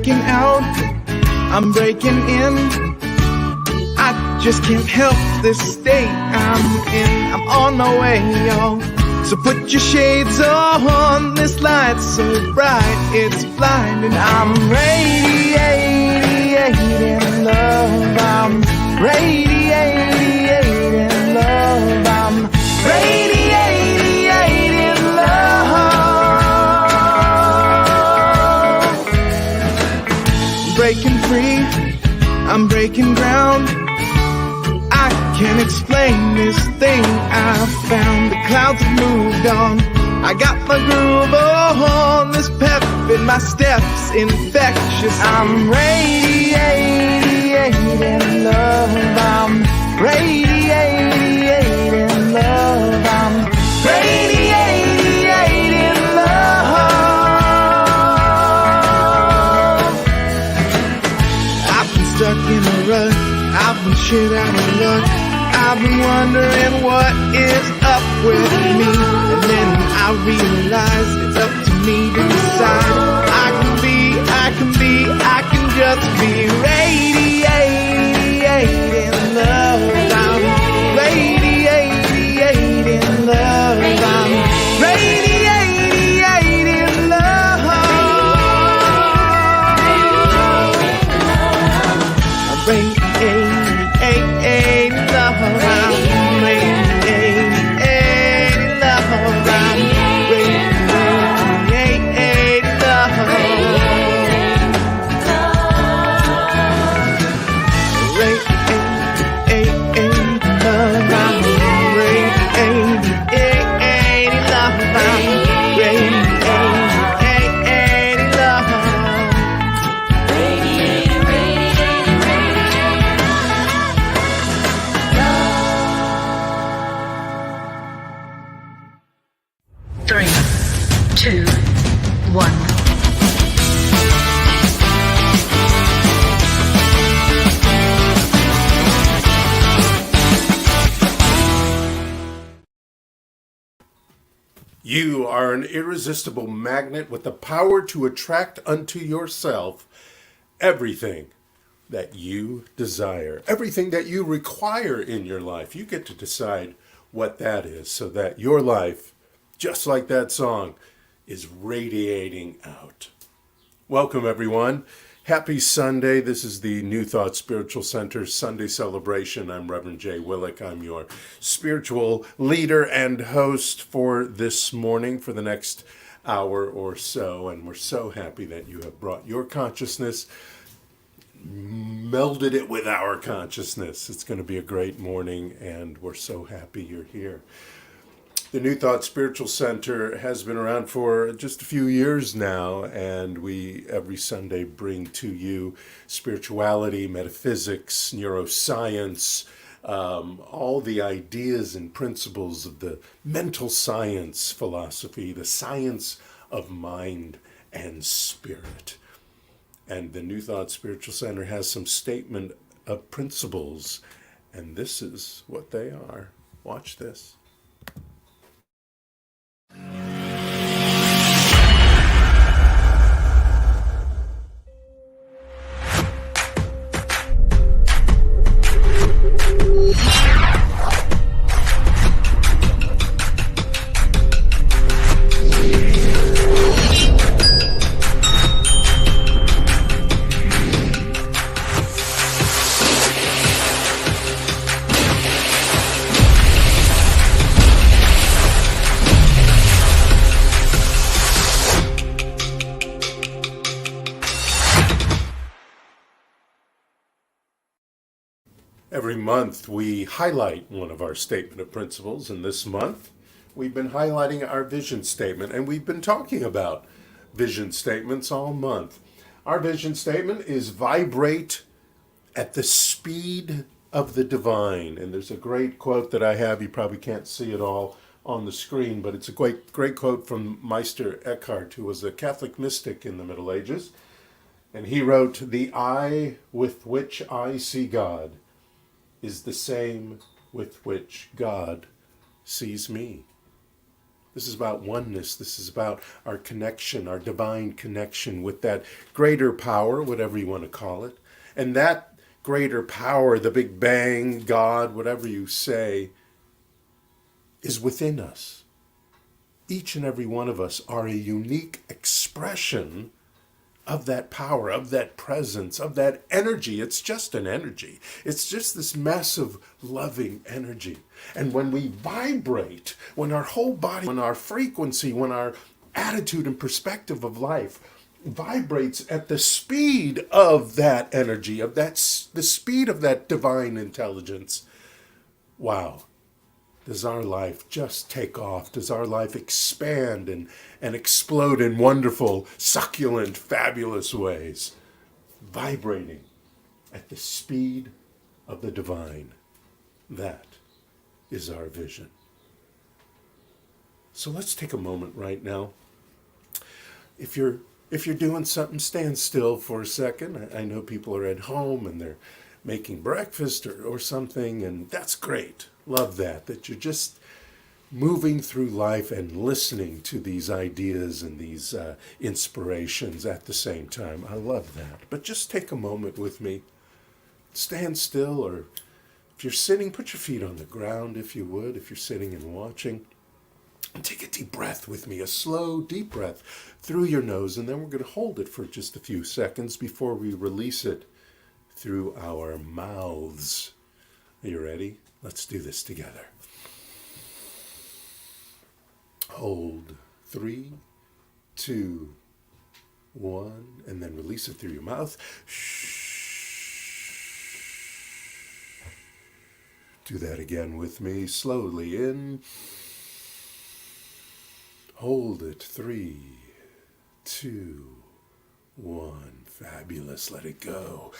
breaking out, I'm breaking in. I just can't help this state I'm in. I'm on my way, y'all. So put your shades on, this light's so bright, it's blinding. I'm radiating love, I'm radiating love, I'm radiating love. Breaking free, I'm breaking ground. I can't explain this thing I found. The clouds have moved on. I got my groove on. This pep in my steps infectious. I'm radiating love. I'm radiating love. I'm radiating love. I've been stuck in a rut. I've been shit out of luck. I've been wondering what is up with me. And then I realize it's up to me to decide. I can just be radiating love. I'm radiating love. I'm radiating love. I'm radiating love. You are an irresistible magnet with the power to attract unto yourself everything that you desire, everything that you require in your life. You get to decide what that is so that your life, just like that song, is radiating out. Welcome, everyone. Happy Sunday. This is the New Thought Spiritual Center Sunday celebration. I'm Reverend Jay Willick. I'm your spiritual leader and host for this morning for the next hour or so. And we're so happy that you have brought your consciousness, melded it with our consciousness. It's going to be a great morning, and we're so happy you're here. The New Thought Spiritual Center has been around for just a few years now, and we every Sunday bring to you spirituality, metaphysics, neuroscience, all the ideas and principles of the mental science philosophy, the science of mind and spirit. And the New Thought Spiritual Center has some statement of principles, and this is what they are. Watch this. Every month we highlight one of our statement of principles, and this month we've been highlighting our vision statement, and we've been talking about vision statements all month. Our vision statement is vibrate at the speed of the divine, and there's a great quote that I have. You probably can't see it all on the screen, but it's a great quote from Meister Eckhart, who was a Catholic mystic in the Middle Ages, and he wrote, "The eye with which I see God is the same with which God sees me." This is about oneness. This is about our connection, our divine connection with that greater power, whatever you want to call it. And that greater power, the Big Bang, God, whatever you say, is within us. Each and every one of us are a unique expression of that power, of that presence, of that energy. It's just an energy. It's just this massive, loving energy. And when we vibrate, when our whole body, when our frequency, when our attitude and perspective of life vibrates at the speed of that energy, of that, the speed of that divine intelligence, wow. Does our life just take off? Does our life expand and explode in wonderful, succulent, fabulous ways? Vibrating at the speed of the divine. That is our vision. So let's take a moment right now. If you're doing something, stand still for a second. I know people are at home and they're making breakfast or something, and that's great. Love that you're just moving through life and listening to these ideas and these inspirations at the same time. I love that. But just take a moment with me. Stand still, or if you're sitting, put your feet on the ground if you would, if you're sitting and watching. And take a deep breath with me, a slow, deep breath through your nose, and then we're going to hold it for just a few seconds before we release it through our mouths. Are you ready? Let's do this together. Hold. 3, 2, 1, and then release it through your mouth. Do that again with me. Slowly in. Hold it. 3, 2, 1. Fabulous. Let it go.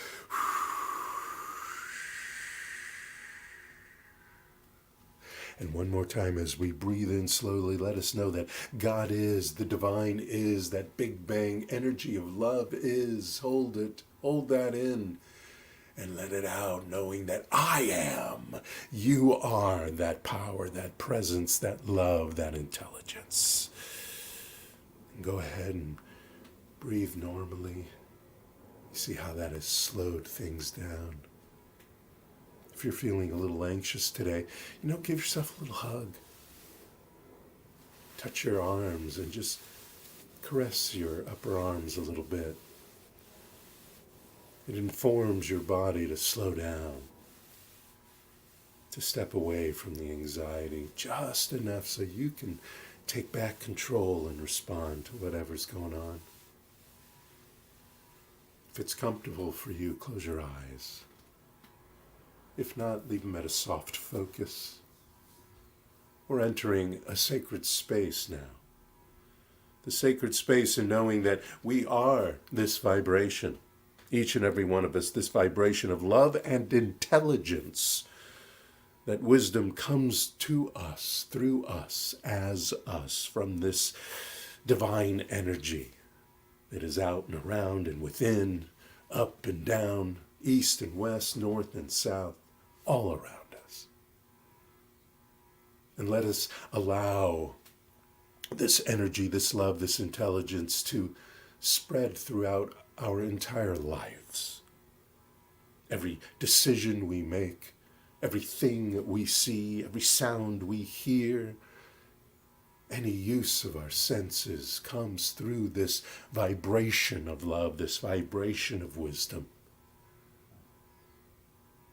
And one more time as we breathe in slowly, let us know that God is, the divine is, that Big Bang energy of love is. Hold it. Hold that in. And let it out, knowing that I am. You are that power, that presence, that love, that intelligence. And go ahead and breathe normally. See how that has slowed things down. If you're feeling a little anxious today, give yourself a little hug. Touch your arms and just caress your upper arms a little bit. It informs your body to slow down, to step away from the anxiety just enough so you can take back control and respond to whatever's going on. If it's comfortable for you, close your eyes. If not, leave them at a soft focus. We're entering a sacred space now. The sacred space in knowing that we are this vibration. Each and every one of us, this vibration of love and intelligence. That wisdom comes to us, through us, as us, from this divine energy that is out and around and within, up and down, east and west, north and south, all around us. And let us allow this energy, this love, this intelligence to spread throughout our entire lives. Every decision we make, everything that we see, every sound we hear, any use of our senses comes through this vibration of love, this vibration of wisdom.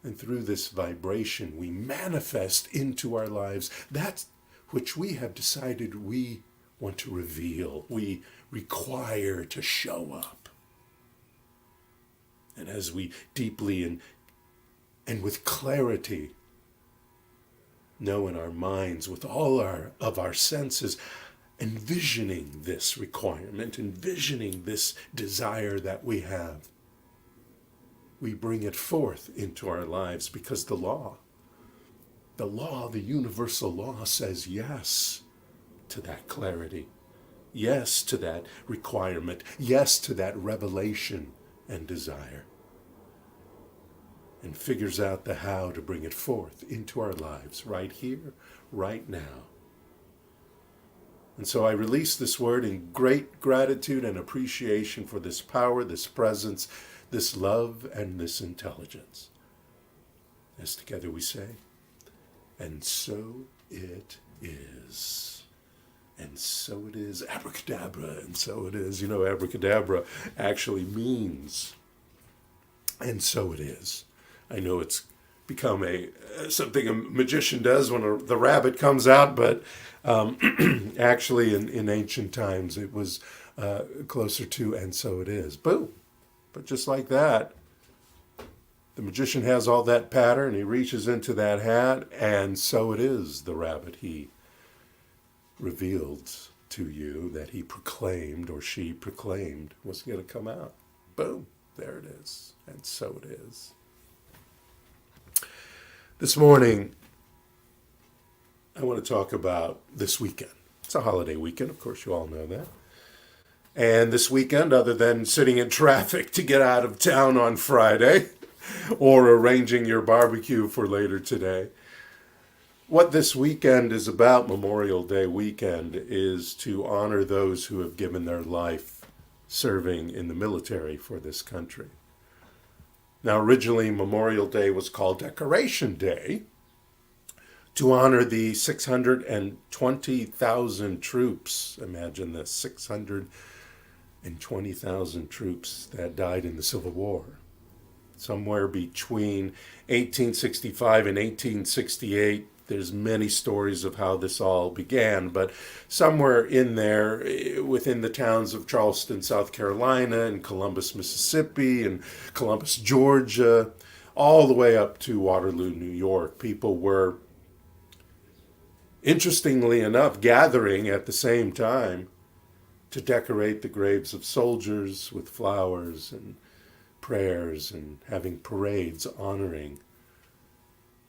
And through this vibration, we manifest into our lives that which we have decided we want to reveal, we require to show up. And as we deeply and with clarity know in our minds, with all of our senses, envisioning this requirement, envisioning this desire that we have, we bring it forth into our lives because the law, the universal law says yes to that clarity, yes to that requirement, yes to that revelation and desire, and figures out the how to bring it forth into our lives right here, right now. And so I release this word in great gratitude and appreciation for this power, this presence, this love, and this intelligence. As together we say, and so it is. And so it is, abracadabra, and so it is. You know, abracadabra actually means, and so it is. I know it's become something a magician does when the rabbit comes out, but actually in ancient times it was closer to, and so it is. Boom. But just like that, the magician has all that pattern, he reaches into that hat, and so it is the rabbit he revealed to you that he proclaimed or she proclaimed was going to come out. Boom, there it is. And so it is. This morning, I want to talk about this weekend. It's a holiday weekend, of course, you all know that. And this weekend, other than sitting in traffic to get out of town on Friday or arranging your barbecue for later today, what this weekend is about, Memorial Day weekend, is to honor those who have given their life serving in the military for this country. Now, originally, Memorial Day was called Decoration Day to honor the 620,000 troops. Imagine this, 620,000 troops that died in the Civil War. Somewhere between 1865 and 1868, there's many stories of how this all began, but somewhere in there, within the towns of Charleston, South Carolina, and Columbus, Mississippi, and Columbus, Georgia, all the way up to Waterloo, New York, people were, interestingly enough, gathering at the same time to decorate the graves of soldiers with flowers and prayers and having parades honoring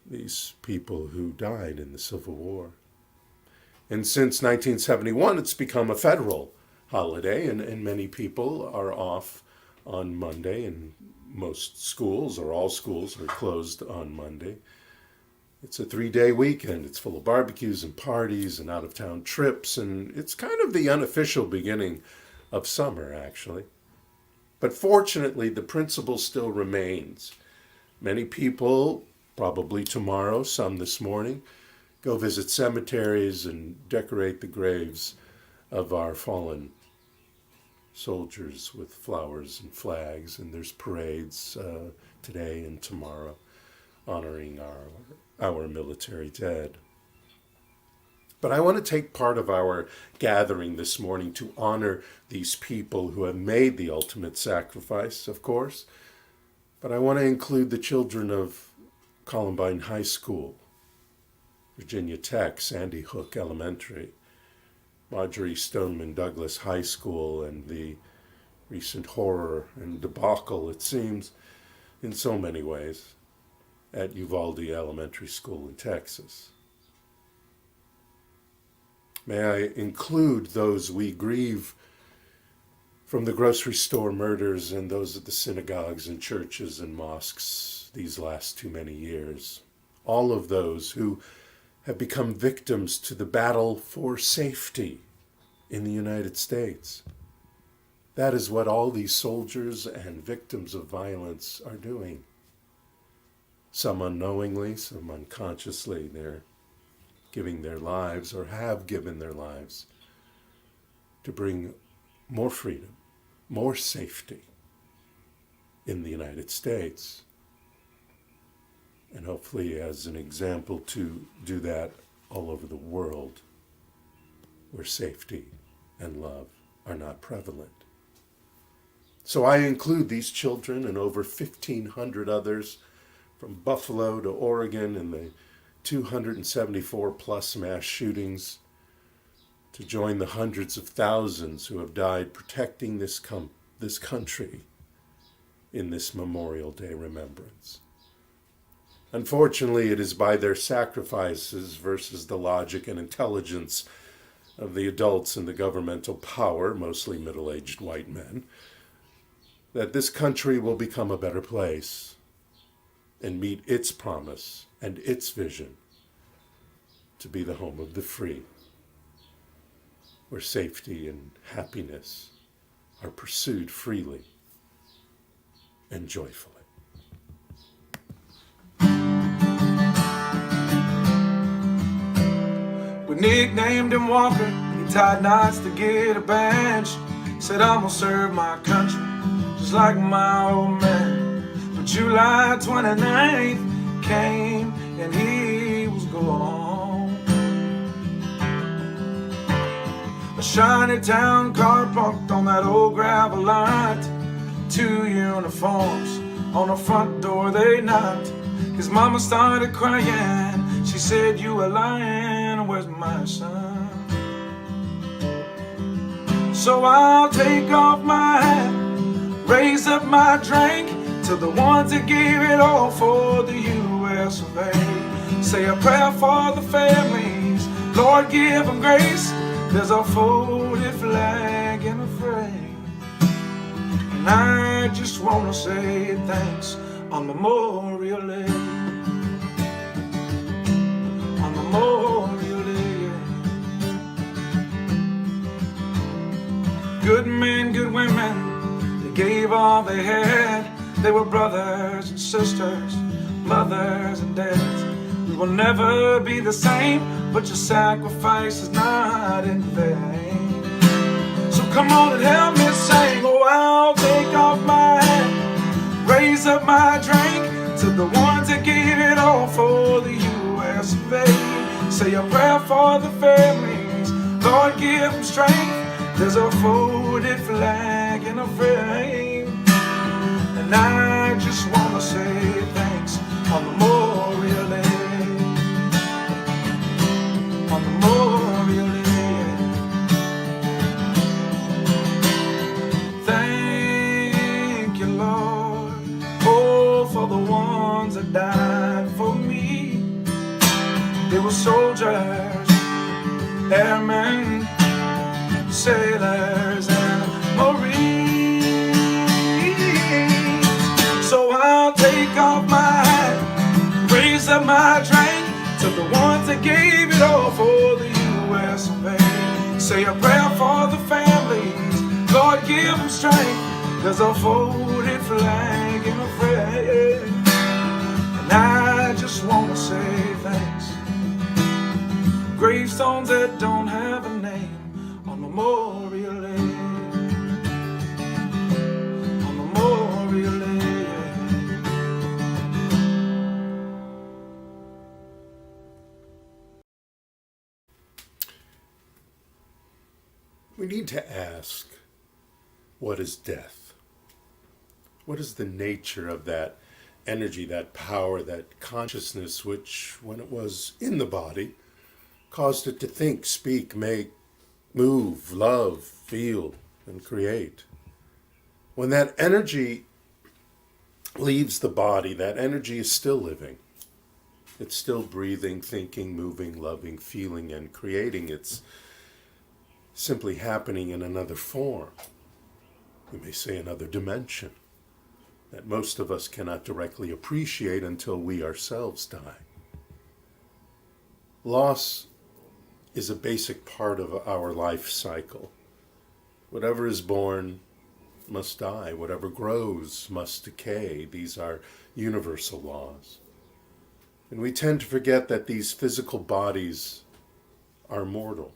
these people who died in the Civil War. And since 1971, it's become a federal holiday, and many people are off on Monday, and most schools, or all schools, are closed on Monday. It's a 3-day weekend. It's full of barbecues and parties and out-of-town trips, and it's kind of the unofficial beginning of summer, actually. But fortunately, the principle still remains. Many people, probably tomorrow, some this morning, go visit cemeteries and decorate the graves of our fallen soldiers with flowers and flags. And there's parades today and tomorrow honoring our military dead. But I want to take part of our gathering this morning to honor these people who have made the ultimate sacrifice, of course. But I want to include the children of Columbine High School, Virginia Tech, Sandy Hook Elementary, Marjorie Stoneman Douglas High School, and the recent horror and debacle, it seems, in so many ways, at Uvalde Elementary School in Texas. May I include those we grieve from the grocery store murders and those at the synagogues and churches and mosques these last too many years. All of those who have become victims to the battle for safety in the United States. That is what all these soldiers and victims of violence are doing. Some unknowingly, some unconsciously, they're giving their lives or have given their lives to bring more freedom, more safety in the United States. And hopefully as an example to do that all over the world where safety and love are not prevalent. So I include these children and over 1,500 others from Buffalo to Oregon and the 274 plus mass shootings to join the hundreds of thousands who have died protecting this country in this Memorial Day remembrance. Unfortunately, it is by their sacrifices versus the logic and intelligence of the adults in the governmental power, mostly middle-aged white men, that this country will become a better place and meet its promise and its vision to be the home of the free where safety and happiness are pursued freely and joyfully. We nicknamed him Walker. He tied knots to get a bench. Said I'm gonna serve my country just like my old man. But July 29th came and he was gone. A shiny town car parked on that old gravel lot. 2 uniforms on the front door they knocked. His mama started crying. She said, "You a lying, where's my son?" So I'll take off my hat, raise up my drink to the ones that gave it all for the US of A. Say a prayer for the families, Lord give them grace. There's a folded flag in a frame, and I just wanna say thanks on Memorial Day. On Memorial Day. Good men, good women, they gave all they had. They were brothers and sisters, mothers and dads. We will never be the same, but your sacrifice is not in vain. So come on and help me sing. Oh, I'll take off my hat, raise up my drink to the ones that gave it all for the US of A. Say a prayer for the families, Lord give them strength. There's a folded flag in a frame, and I just wanna say thanks on Memorial Day. On Memorial Day. Thank you, Lord, oh, for the ones that died for me. They were soldiers, airmen, sailors, and Marines. So I'll take off my hat, raise up my drink to the ones that gave it all for the US of A. Say a prayer for the families, Lord give them strength. There's a folded flag in a frame, and I just wanna say thanks. Gravestones that don't have a name on Memorial Day. On Memorial Day. We need to ask, what is death? What is the nature of that energy, that power, that consciousness which, when it was in the body, caused it to think, speak, make, move, love, feel, and create? When that energy leaves the body, that energy is still living. It's still breathing, thinking, moving, loving, feeling, and creating. It's simply happening in another form. We may say another dimension that most of us cannot directly appreciate until we ourselves die. Loss is a basic part of our life cycle. Whatever is born must die. Whatever grows must decay. These are universal laws. And we tend to forget that these physical bodies are mortal.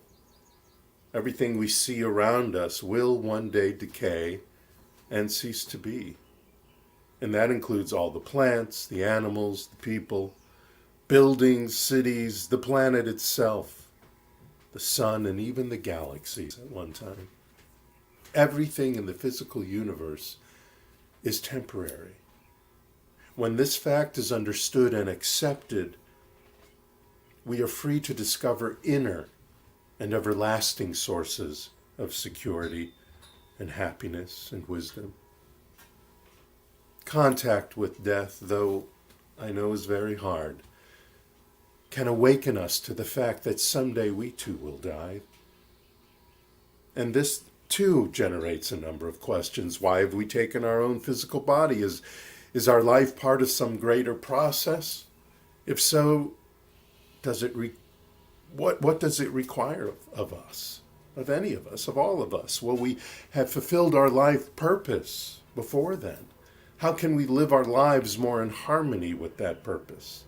Everything we see around us will one day decay and cease to be. And that includes all the plants, the animals, the people, buildings, cities, the planet itself, the sun, and even the galaxies at one time. Everything in the physical universe is temporary. When this fact is understood and accepted, we are free to discover inner and everlasting sources of security and happiness and wisdom. Contact with death, though I know is very hard, can awaken us to the fact that someday we too will die. And this too generates a number of questions. Why have we taken our own physical body? Is our life part of some greater process? If so, what does it require of us? of any of us, of all of us? Will we have fulfilled our life purpose before then? How can we live our lives more in harmony with that purpose?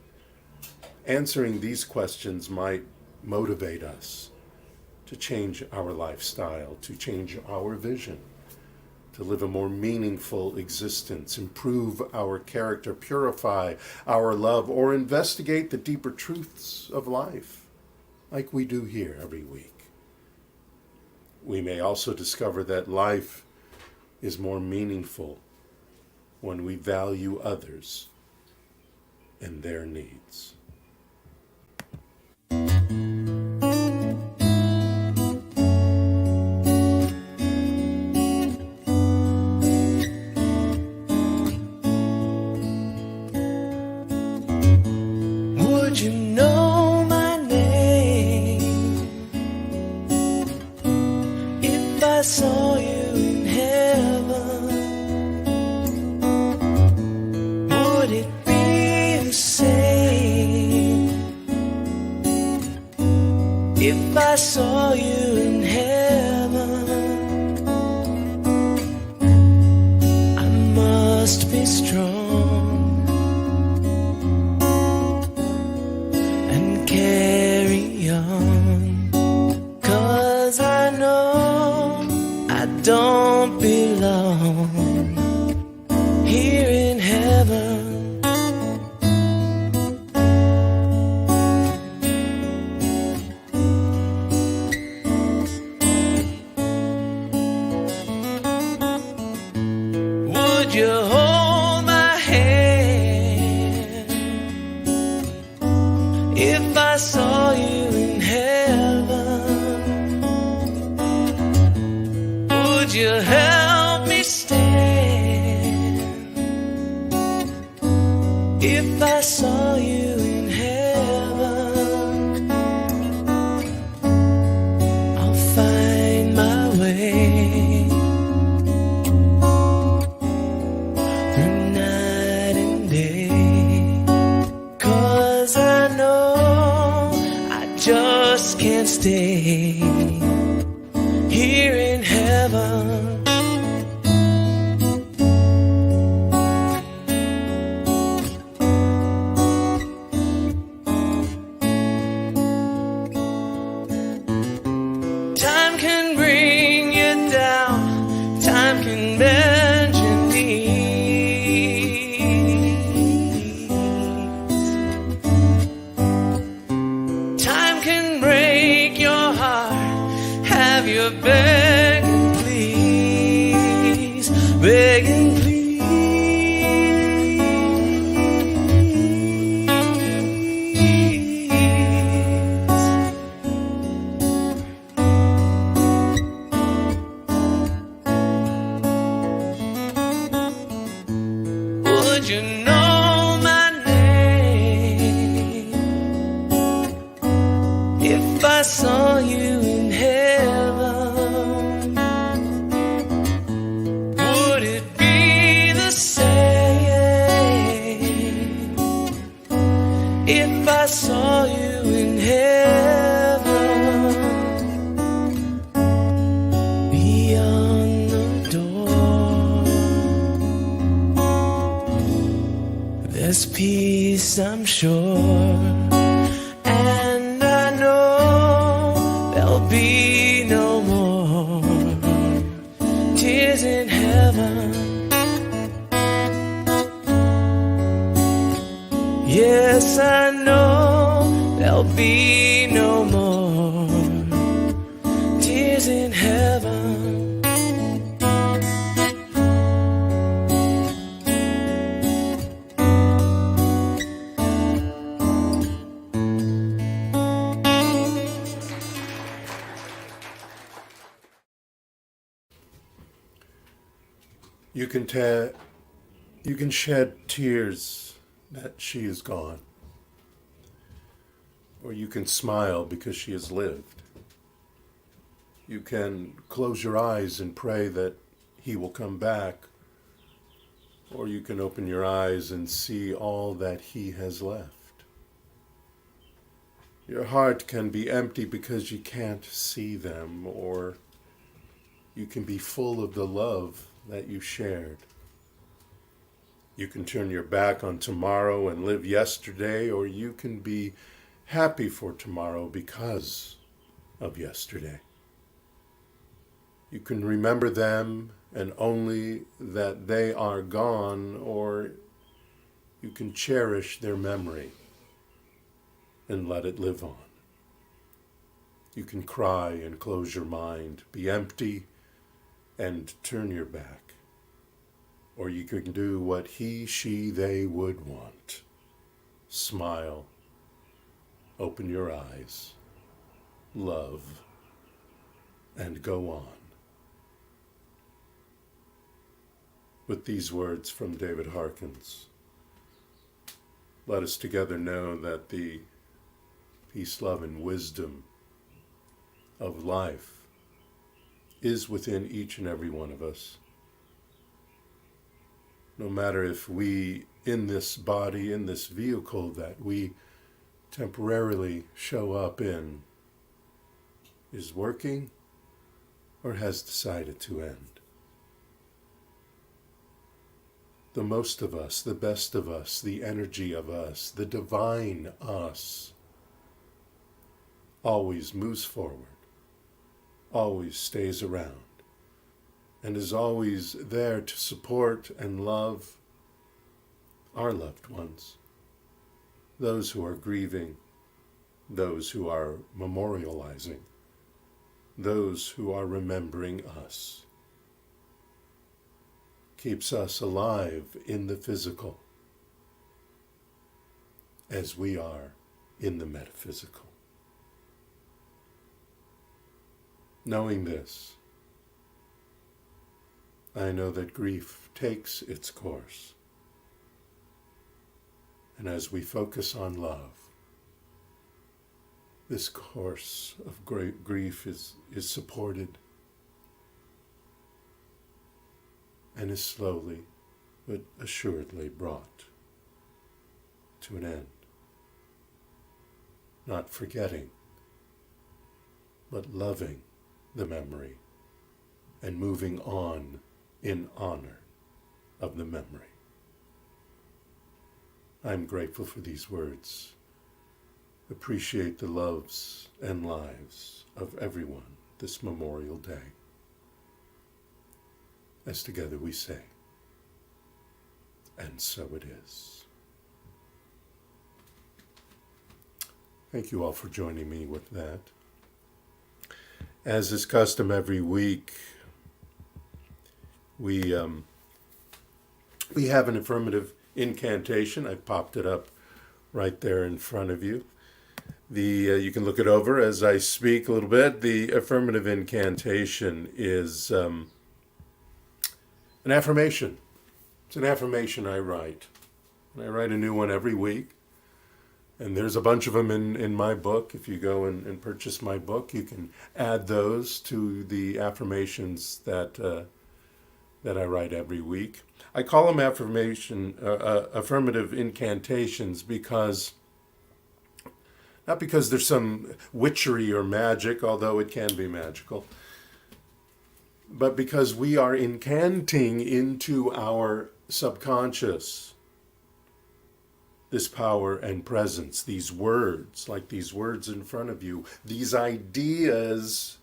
Answering these questions might motivate us to change our lifestyle, to change our vision, to live a more meaningful existence, improve our character, purify our love, or investigate the deeper truths of life, like we do here every week. We may also discover that life is more meaningful when we value others and their needs. Would you know my name if I saw you in heaven? Would it be the same if I saw you in heaven? I must be strong and carry on, 'cause I know I don't belong here in heaven. Would you hold my hand if I saw you in heaven? Would you help me stand if I saw you in heaven? I'll find my way through night and day, 'cause I know I just can't stay here in heaven. Time can bring you down, time can bend your knees, time can break your heart, have you begging please, begging please. Would you know my name if I saw you in heaven? Would it be the same if I saw you in heaven? Beyond the door, there's peace, I'm sure, and I know there'll be no more tears in heaven. Yes, I know there'll be no more tears in heaven. You can shed tears that she is gone, or you can smile because she has lived. You can close your eyes and pray that he will come back, or you can open your eyes and see all that he has left. Your heart can be empty because you can't see them, or you can be full of the love that you shared. You can turn your back on tomorrow and live yesterday, or you can be happy for tomorrow because of yesterday. You can remember them and only that they are gone, or you can cherish their memory and let it live on. You can cry and close your mind, be empty and turn your back. Or you can do what he, she, they would want. Smile, open your eyes, love, and go on. With these words from David Harkins, let us together know that the peace, love, and wisdom of life is within each and every one of us. No matter if we, in this body, in this vehicle that we temporarily show up in, is working or has decided to end. The most of us, the best of us, the energy of us, the divine us, always moves forward, always stays around, and is always there to support and love our loved ones, those who are grieving, those who are memorializing, those who are remembering us. Keeps us alive in the physical as we are in the metaphysical. Knowing this, I know that grief takes its course. And as we focus on love, this course of great grief is supported and is slowly but assuredly brought to an end. Not forgetting, but loving the memory and moving on in honor of the memory. I'm grateful for these words. Appreciate the loves and lives of everyone this Memorial Day. As together we say, and so it is. Thank you all for joining me with that. As is custom every week, we have an affirmative incantation. I've popped it up right there in front of you. You can look it over as I speak a little bit. The affirmative incantation is an affirmation. It's an affirmation I write. And I write a new one every week. And there's a bunch of them in my book. If you go and purchase my book, you can add those to the affirmations that I write every week. I call them affirmative incantations not because there's some witchery or magic, although it can be magical, but because we are incanting into our subconscious this power and presence, these words, like these words in front of you, these ideas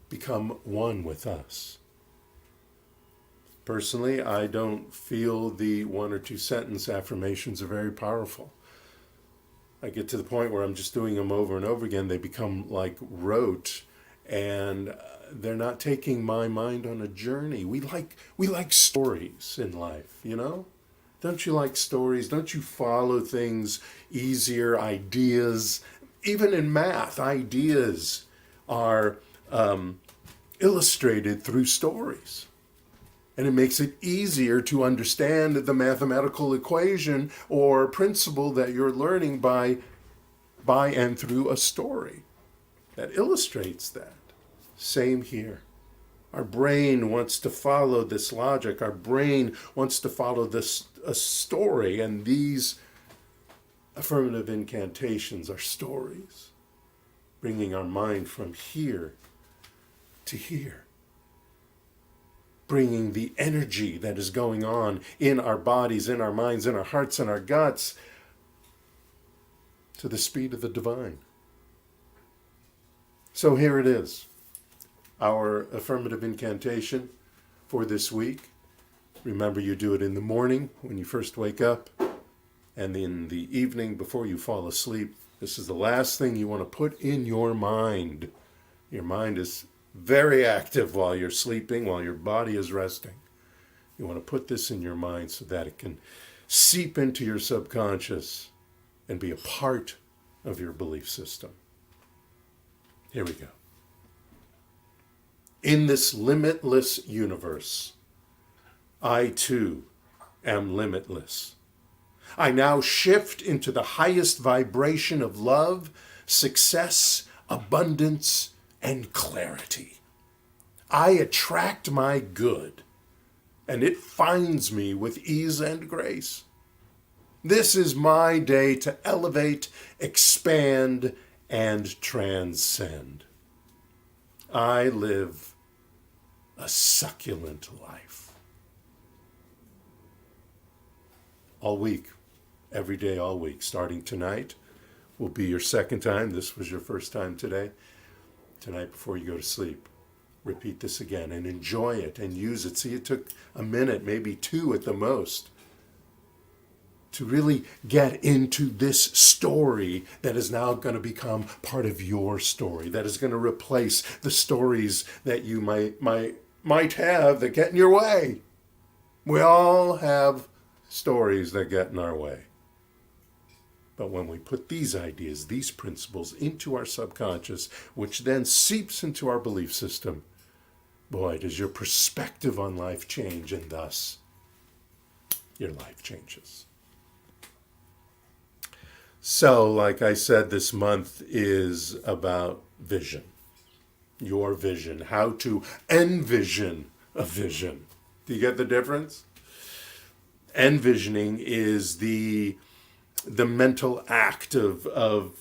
become one with us. Personally, I don't feel the 1 or 2 sentence affirmations are very powerful. I get to the point where I'm just doing them over and over again. They become like rote, and they're not taking my mind on a journey. We like stories in life, you know? Don't you like stories? Don't you follow things easier? Ideas, even in math, ideas are illustrated through stories. And it makes it easier to understand the mathematical equation or principle that you're learning by and through a story that illustrates that. Same here. Our brain wants to follow this logic. Our brain wants to follow a story, and these Affirmative incantations are stories, bringing our mind from here to here, bringing the energy that is going on in our bodies, in our minds, in our hearts, in our guts, to the speed of the divine. So here it is, our affirmative incantation for this week. Remember, you do it in the morning when you first wake up, and in the evening before you fall asleep. This is the last thing you want to put in your mind. Your mind is very active while you're sleeping, while your body is resting. You want to put this in your mind so that it can seep into your subconscious and be a part of your belief system. Here we go. In this limitless universe, I too am limitless. I now shift into the highest vibration of love, success, abundance, and clarity. I attract my good, and it finds me with ease and grace. This is my day to elevate, expand, and transcend. I live a succulent life. All week, every day, all week. Starting tonight will be your second time. This was your first time today. Tonight before you go to sleep, repeat this again and enjoy it and use it. See, it took a minute, maybe two at the most, to really get into this story that is now going to become part of your story, that is going to replace the stories that you might have that get in your way. We all have stories that get in our way. But when we put these ideas, these principles into our subconscious, which then seeps into our belief system, boy, does your perspective on life change, and thus your life changes. So, like I said, this month is about vision. Your vision. How to envision a vision. Do you get the difference? Envisioning is the mental act of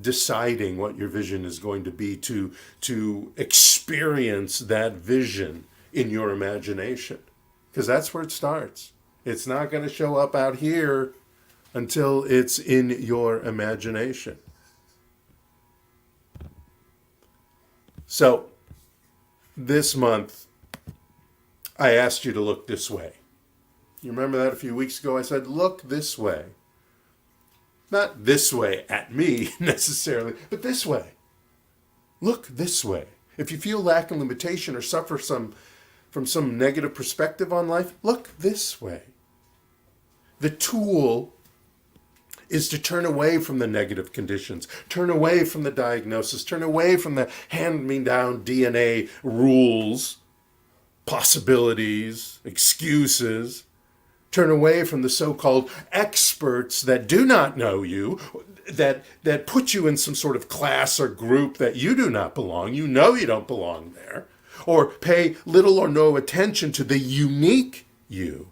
deciding what your vision is going to be, to experience that vision in your imagination. Because that's where it starts. It's not going to show up out here until it's in your imagination. So, this month, I asked you to look this way. You remember that a few weeks ago? I said, look this way. Not this way at me, necessarily, but this way. Look this way. If you feel lack and limitation or suffer from some negative perspective on life, look this way. The tool is to turn away from the negative conditions, turn away from the diagnosis, turn away from the hand-me-down DNA rules, possibilities, excuses, turn away from the so-called experts that do not know you, that put you in some sort of class or group that you do not belong. You know you don't belong there. Or pay little or no attention to the unique you.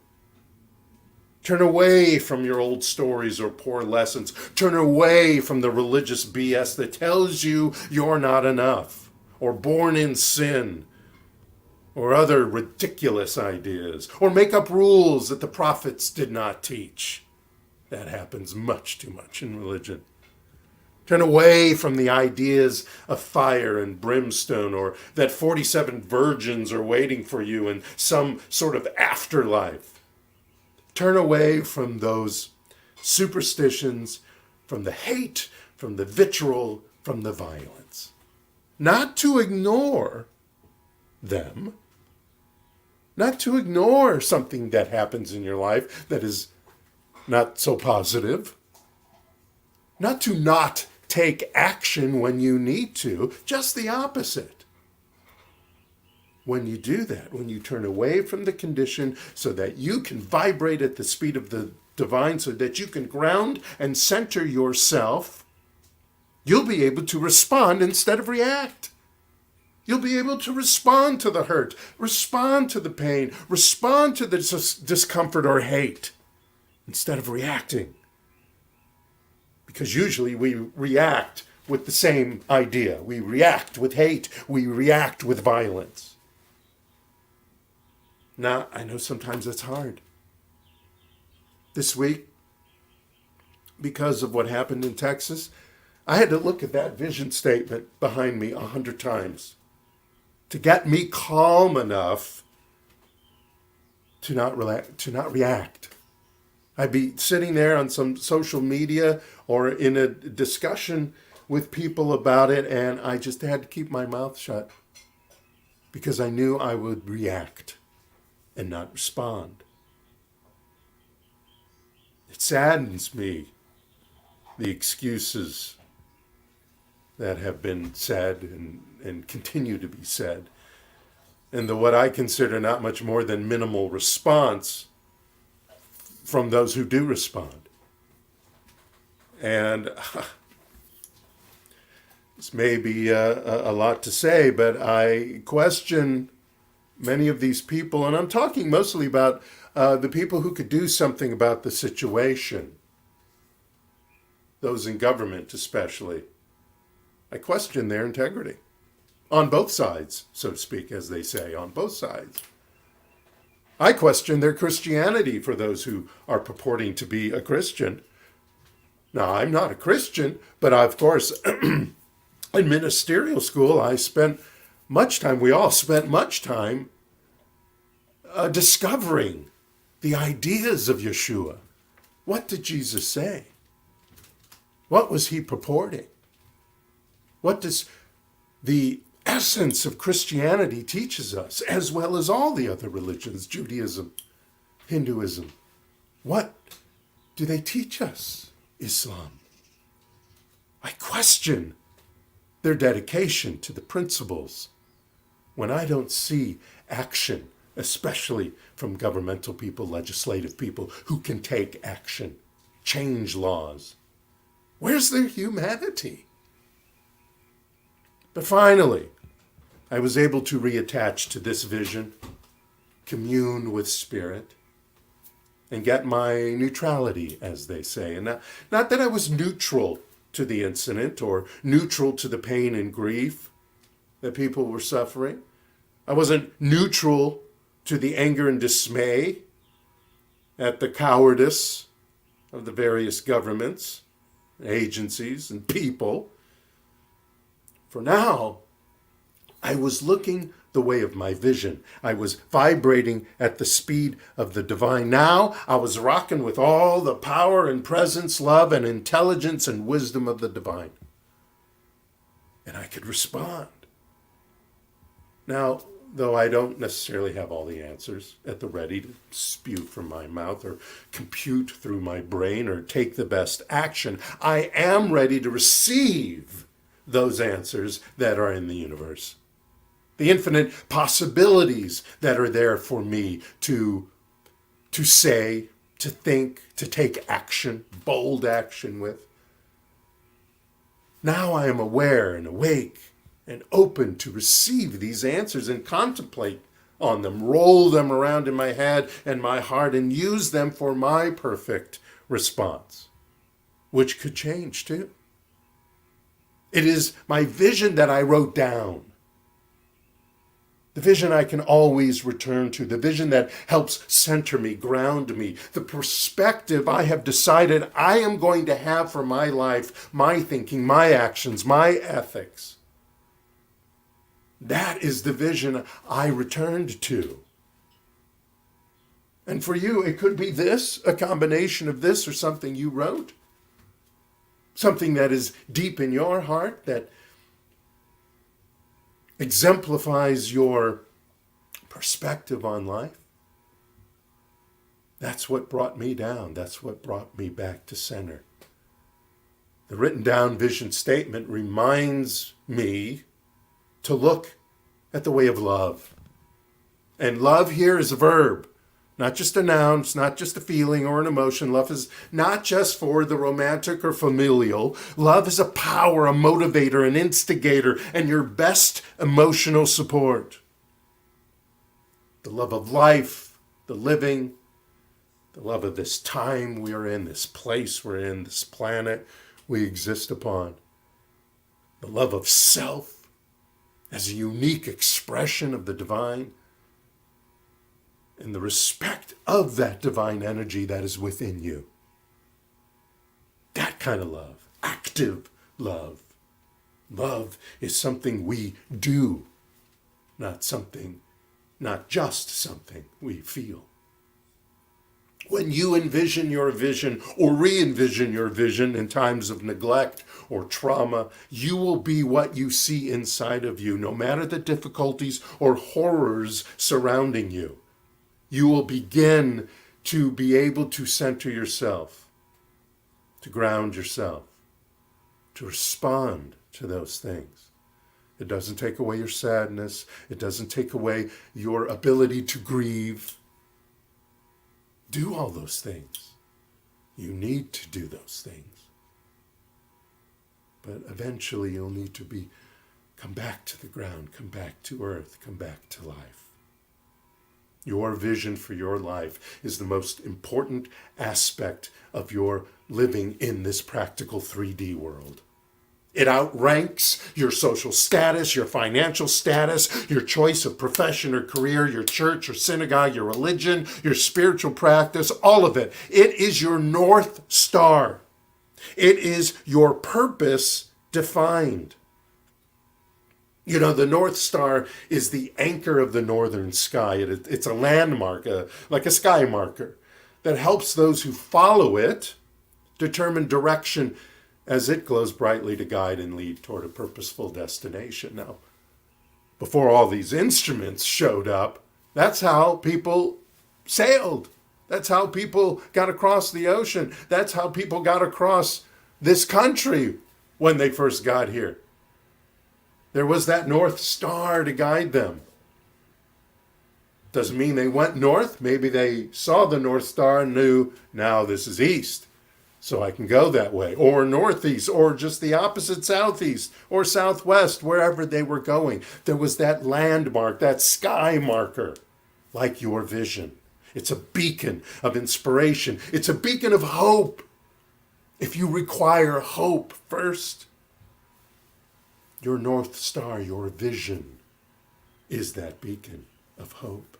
Turn away from your old stories or poor lessons. Turn away from the religious BS that tells you you're not enough, or born in sin, or other ridiculous ideas, or make up rules that the prophets did not teach. That happens much too much in religion. Turn away from the ideas of fire and brimstone, or that 47 virgins are waiting for you in some sort of afterlife. Turn away from those superstitions, from the hate, from the vitriol, from the violence. Not to ignore them, not to ignore something that happens in your life that is not so positive, not to not take action when you need to, just the opposite. When you do that, when you turn away from the condition so that you can vibrate at the speed of the divine, so that you can ground and center yourself, you'll be able to respond instead of react. You'll be able to respond to the hurt, respond to the pain, respond to the discomfort or hate, instead of reacting. Because usually we react with the same idea. We react with hate. We react with violence. Now, I know sometimes that's hard. This week, because of what happened in Texas, I had to look at that vision statement behind me 100 times to get me calm enough to not react. I'd be sitting there on some social media or in a discussion with people about it, and I just had to keep my mouth shut because I knew I would react and not respond. It saddens me, the excuses that have been said and continue to be said, and what I consider not much more than minimal response from those who do respond. And this may be a lot to say, but I question many of these people, and I'm talking mostly about the people who could do something about the situation, those in government especially. I question their integrity. On both sides, so to speak, as they say, on both sides. I question their Christianity for those who are purporting to be a Christian. Now, I'm not a Christian, but of course, in ministerial school, I spent much time, we all spent much time discovering the ideas of Yeshua. What did Jesus say? What was he purporting? What does the essence of Christianity teaches us, as well as all the other religions, Judaism, Hinduism? What do they teach us? Islam. I question their dedication to the principles when I don't see action, especially from governmental people, legislative people who can take action, change laws. Where's their humanity? But finally, I was able to reattach to this vision, commune with Spirit, and get my neutrality, as they say. And not that I was neutral to the incident or neutral to the pain and grief that people were suffering. I wasn't neutral to the anger and dismay at the cowardice of the various governments, agencies, and people. For now, I was looking the way of my vision. I was vibrating at the speed of the divine. Now I was rocking with all the power and presence, love and intelligence and wisdom of the divine. And I could respond. Now, though I don't necessarily have all the answers at the ready to spew from my mouth or compute through my brain or take the best action, I am ready to receive those answers that are in the universe. The infinite possibilities that are there for me to say, to think, to take action, bold action with. Now I am aware and awake and open to receive these answers and contemplate on them, roll them around in my head and my heart and use them for my perfect response, which could change too. It is my vision that I wrote down. The vision I can always return to, the vision that helps center me, ground me, the perspective I have decided I am going to have for my life, my thinking, my actions, my ethics. That is the vision I returned to. And for you, it could be this, a combination of this or something you wrote. Something that is deep in your heart, that exemplifies your perspective on life. That's what brought me down. That's what brought me back to center. The written down vision statement reminds me to look at the way of love. And love here is a verb, not just a noun. It's not just a feeling or an emotion. Love is not just for the romantic or familial. Love is a power, a motivator, an instigator, and your best emotional support. The love of life, the living, the love of this time we are in, this place we're in, this planet we exist upon. The love of self as a unique expression of the divine, and the respect of that divine energy that is within you. That kind of love, active love. Love is something we do, not just something we feel. When you envision your vision or re-envision your vision in times of neglect or trauma, you will be what you see inside of you, no matter the difficulties or horrors surrounding you. You will begin to be able to center yourself, to ground yourself, to respond to those things. It doesn't take away your sadness. It doesn't take away your ability to grieve. Do all those things. You need to do those things. But eventually you'll need to come back to the ground, come back to earth, come back to life. Your vision for your life is the most important aspect of your living in this practical 3D world. It outranks your social status, your financial status, your choice of profession or career, your church or synagogue, your religion, your spiritual practice, all of it. It is your North Star. It is your purpose defined. You know, the North Star is the anchor of the northern sky. It's a landmark, like a sky marker, that helps those who follow it determine direction as it glows brightly to guide and lead toward a purposeful destination. Now, before all these instruments showed up, that's how people sailed. That's how people got across the ocean. That's how people got across this country when they first got here. There was that North Star to guide them. Doesn't mean they went north. Maybe they saw the North Star and knew, now this is east, so I can go that way, or northeast, or just the opposite southeast, or southwest, wherever they were going. There was that landmark, that sky marker, like your vision. It's a beacon of inspiration. It's a beacon of hope. If you require hope first, your North Star, your vision, is that beacon of hope.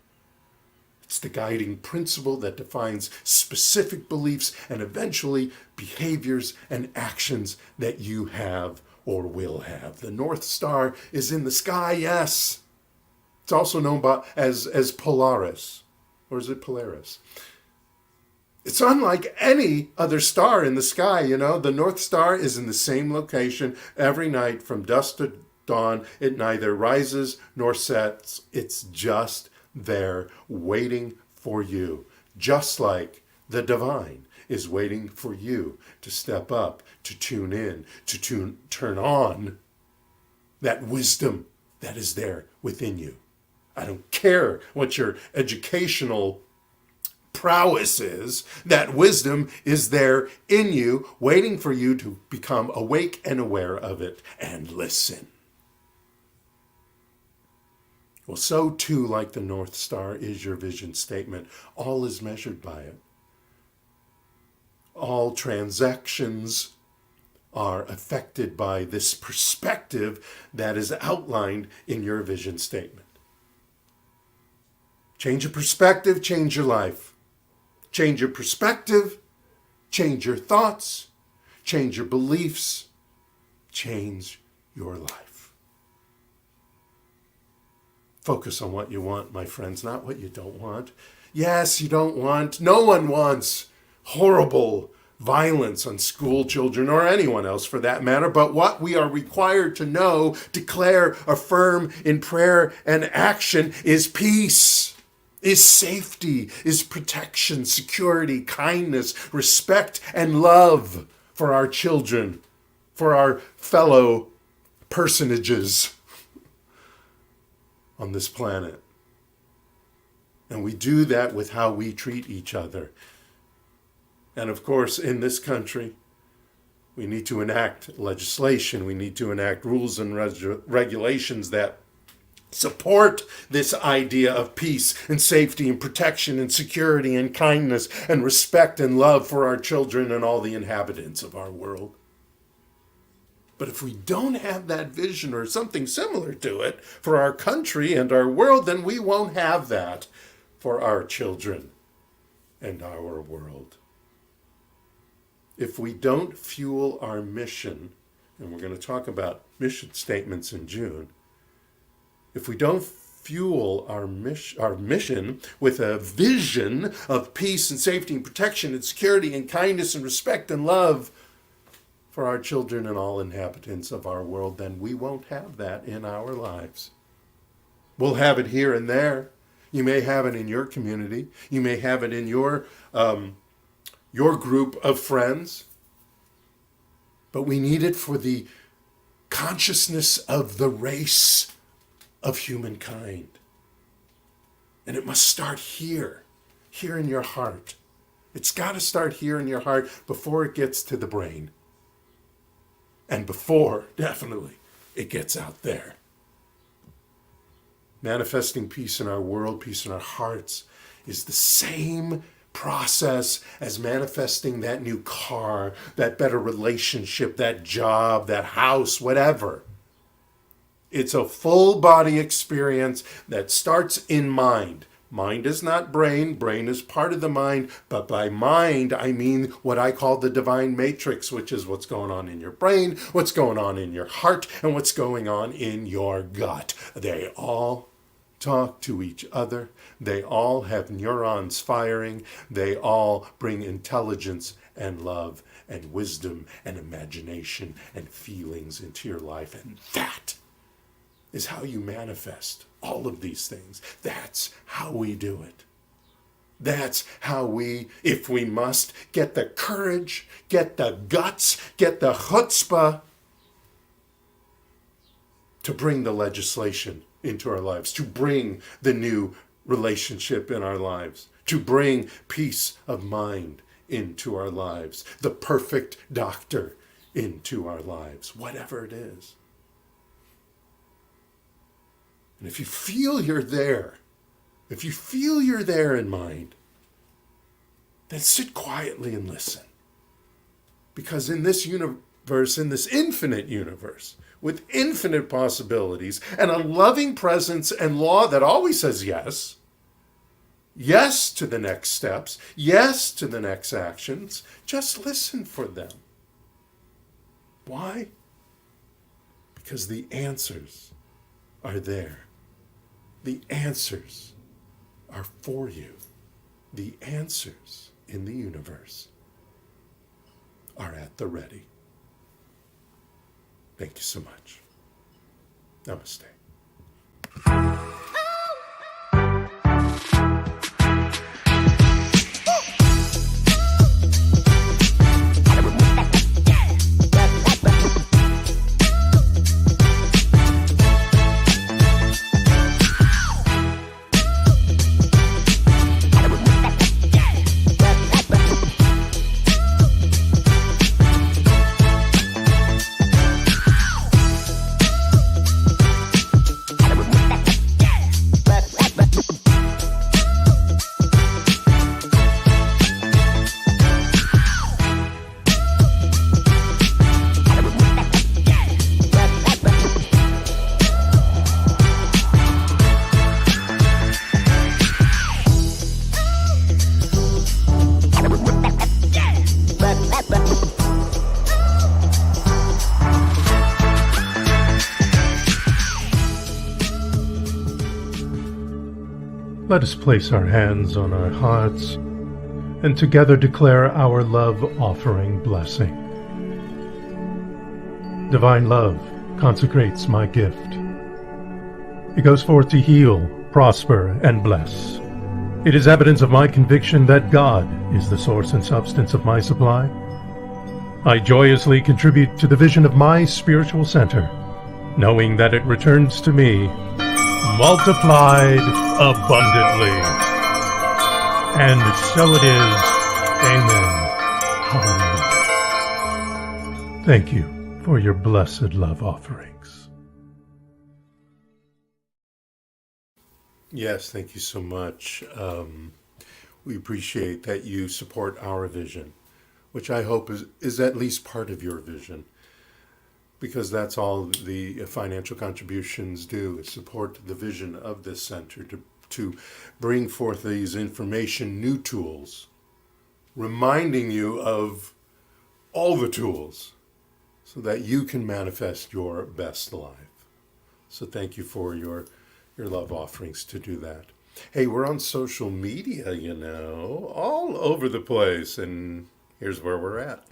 It's the guiding principle that defines specific beliefs and eventually behaviors and actions that you have or will have. The North Star is in the sky, yes. It's also known as Polaris. Or is it Polaris? It's unlike any other star in the sky, you know. The North Star is in the same location every night from dusk to dawn. It neither rises nor sets. It's just there waiting for you, just like the divine is waiting for you to step up, to tune in, to turn on that wisdom that is there within you. I don't care what your educational prowess is, that wisdom is there in you, waiting for you to become awake and aware of it and listen. Well, so too, like the North Star, is your vision statement. All is measured by it. All transactions are affected by this perspective that is outlined in your vision statement. Change your perspective, change your life. Change your perspective, change your thoughts, change your beliefs, change your life. Focus on what you want, my friends, not what you don't want. Yes, you don't want, no one wants horrible violence on school children or anyone else for that matter, but what we are required to know, declare, affirm in prayer and action is peace, is safety, is protection, security, kindness, respect, and love for our children, for our fellow personages on this planet. And we do that with how we treat each other. And of course, in this country, we need to enact legislation. We need to enact rules and regulations that support this idea of peace and safety and protection and security and kindness and respect and love for our children and all the inhabitants of our world. But if we don't have that vision or something similar to it for our country and our world, then we won't have that for our children and our world. If we don't fuel our mission, and we're going to talk about mission statements in June, if we don't fuel our mission with a vision of peace and safety and protection and security and kindness and respect and love for our children and all inhabitants of our world, then we won't have that in our lives. We'll have it here and there. You may have it in your community. You may have it in your group of friends. But we need it for the consciousness of the race of humankind. And it must start here in your heart. It's got to start here in your heart before it gets to the brain. And before, definitely, it gets out there. Manifesting peace in our world, peace in our hearts, is the same process as manifesting that new car, that better relationship, that job, that house, whatever. It's a full body experience that starts in mind. Mind is not brain. Brain is part of the mind. But by mind, I mean what I call the divine matrix, which is what's going on in your brain, what's going on in your heart, and what's going on in your gut. They all talk to each other. They all have neurons firing. They all bring intelligence and love and wisdom and imagination and feelings into your life. And that is how you manifest all of these things. That's how we do it. That's how we, if we must, get the courage, get the guts, get the chutzpah to bring the legislation into our lives, to bring the new relationship in our lives, to bring peace of mind into our lives, the perfect doctor into our lives, whatever it is. And if you feel you're there, if you feel you're there in mind, then sit quietly and listen. Because in this universe, in this infinite universe, with infinite possibilities and a loving presence and law that always says yes, yes to the next steps, yes to the next actions, just listen for them. Why? Because the answers are there. The answers are for you. The answers in the universe are at the ready. Thank you so much. Namaste. Let us place our hands on our hearts and together declare our love offering blessing. Divine love consecrates my gift. It goes forth to heal, prosper, and bless. It is evidence of my conviction that God is the source and substance of my supply. I joyously contribute to the vision of my spiritual center, knowing that it returns to me multiplied abundantly. And so it is. Amen. Hallelujah. Thank you for your blessed love offerings. Yes, thank you so much. We appreciate that you support our vision, which I hope is at least part of your vision. because that's all the financial contributions do, is support the vision of this center to bring forth these information, new tools, reminding you of all the tools so that you can manifest your best life. So thank you for your love offerings to do that. Hey, we're on social media, all over the place, and here's where we're at.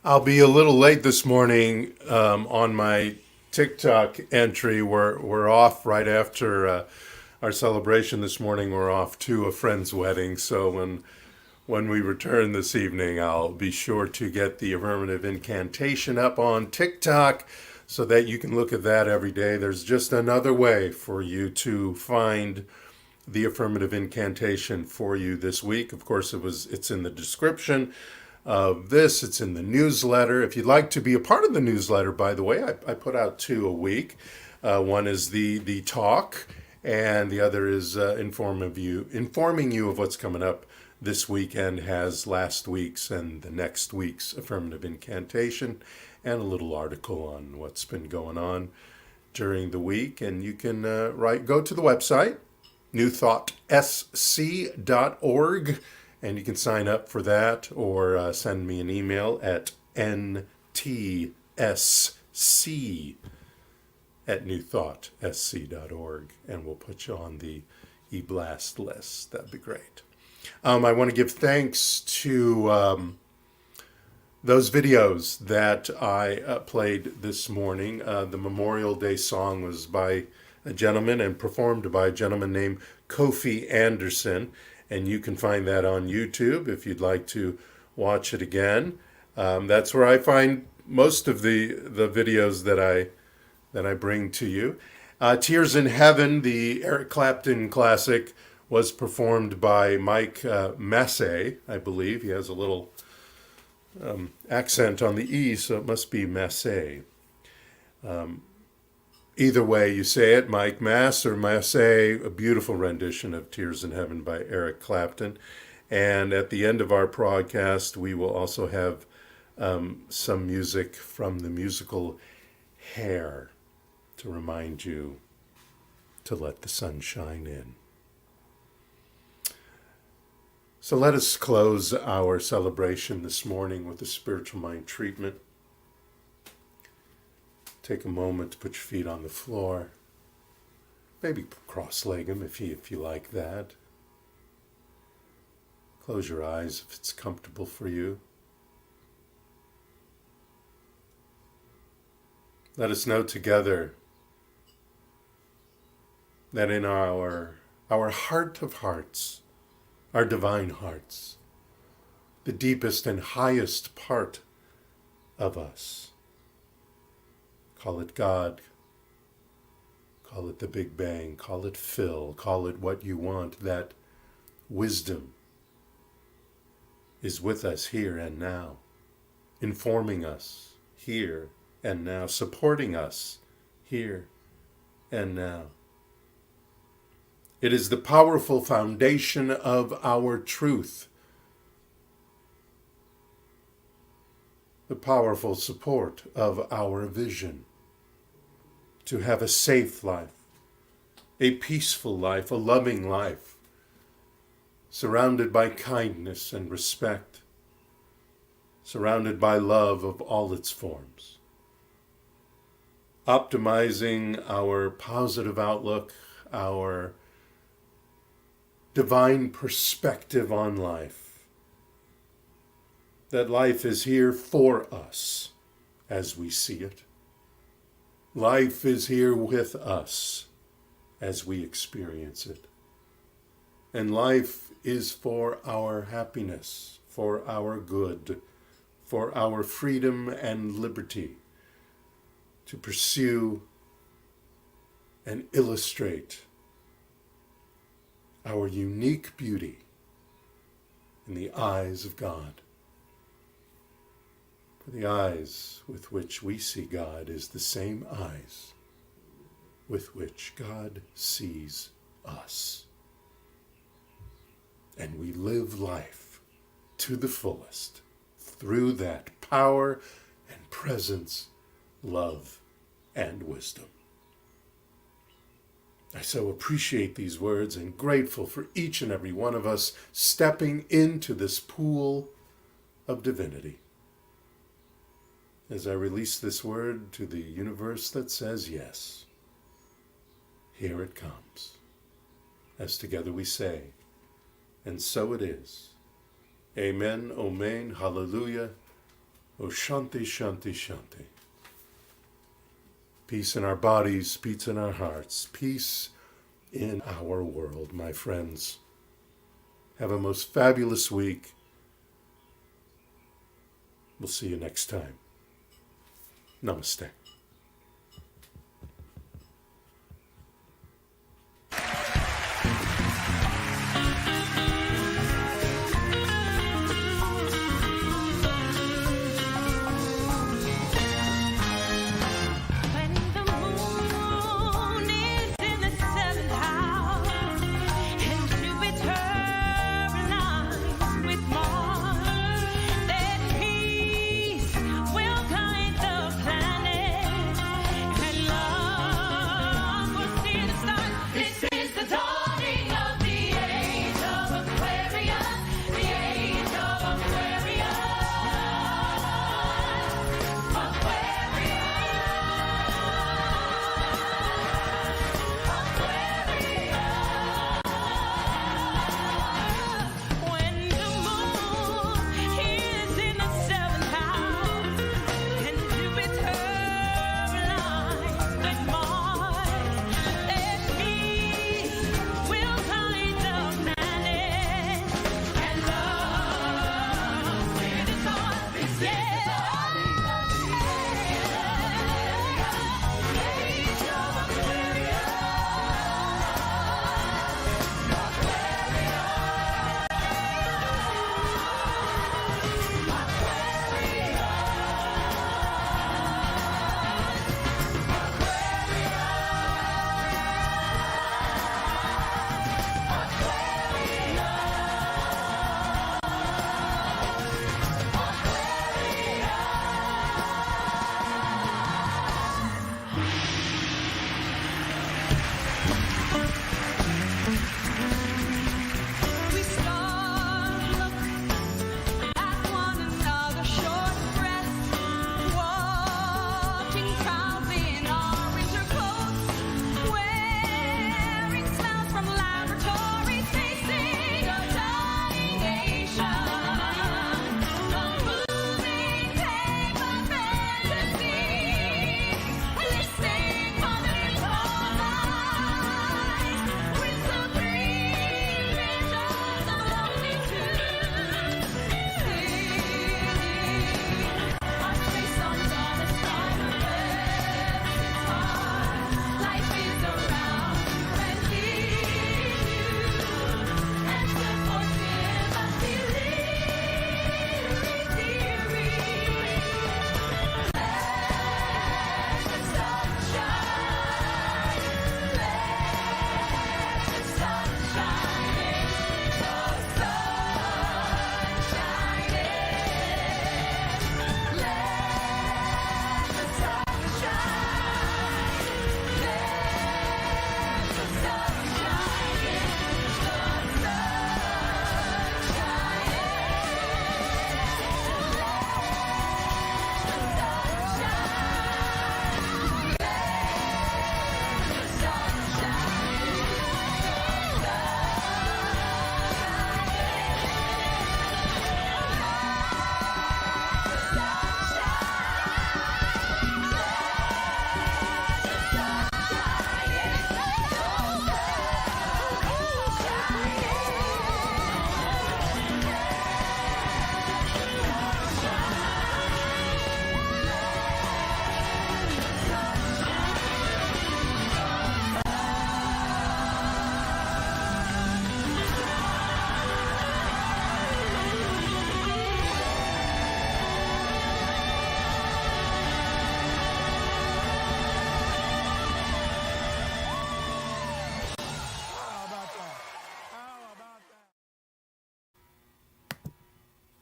I'll be a little late this morning on my TikTok entry. We're off right after our celebration this morning. We're off to a friend's wedding. So when we return this evening, I'll be sure to get the Affirmative Incantation up on TikTok so that you can look at that every day. There's just another way for you to find the Affirmative Incantation for you this week. Of course, it's in the description of this. It's in the newsletter. If you'd like to be a part of the newsletter, by the way, I put out 2 a week. One is the talk, and the other is informing you of what's coming up this weekend. Has last week's and the next week's Affirmative Incantation, and a little article on what's been going on during the week. And you can go to the website, NewThought-SC.org, and you can sign up for that, or send me an email at ntsc@newthought.sc.org, and we'll put you on the e-blast list. That'd be great. I want to give thanks to those videos that I played this morning. The Memorial Day song was by a gentleman and performed by a gentleman named Kofi Anderson. And you can find that on YouTube if you'd like to watch it again. That's where I find most of the videos that I bring to you. Tears in Heaven, the Eric Clapton classic, was performed by Mike Massey, I believe. He has a little accent on the E, so it must be Massey. Either way you say it, Mike Mass or Massey, a beautiful rendition of Tears in Heaven by Eric Clapton. And at the end of our broadcast, we will also have some music from the musical Hair to remind you to let the sun shine in. So let us close our celebration this morning with a spiritual mind treatment. Take a moment to put your feet on the floor. Maybe cross-leg them if you like that. Close your eyes if it's comfortable for you. Let us know together that in our heart of hearts, our divine hearts, the deepest and highest part of us, call it God, call it the Big Bang, call it Phil, call it what you want, that wisdom is with us here and now, informing us here and now, supporting us here and now. It is the powerful foundation of our truth, the powerful support of our vision, to have a safe life, a peaceful life, a loving life, surrounded by kindness and respect, surrounded by love of all its forms. Optimizing our positive outlook, our divine perspective on life, that life is here for us as we see it. Life is here with us as we experience it. And life is for our happiness, for our good, for our freedom and liberty to pursue and illustrate our unique beauty in the eyes of God. For the eyes with which we see God is the same eyes with which God sees us. And we live life to the fullest through that power and presence, love and wisdom. I so appreciate these words and grateful for each and every one of us stepping into this pool of divinity. As I release this word to the universe that says yes, here it comes. As together we say, and so it is. Amen, Omen, Hallelujah, O Shanti, Shanti, Shanti. Peace in our bodies, peace in our hearts, peace in our world, my friends. Have a most fabulous week. We'll see you next time. Namaste.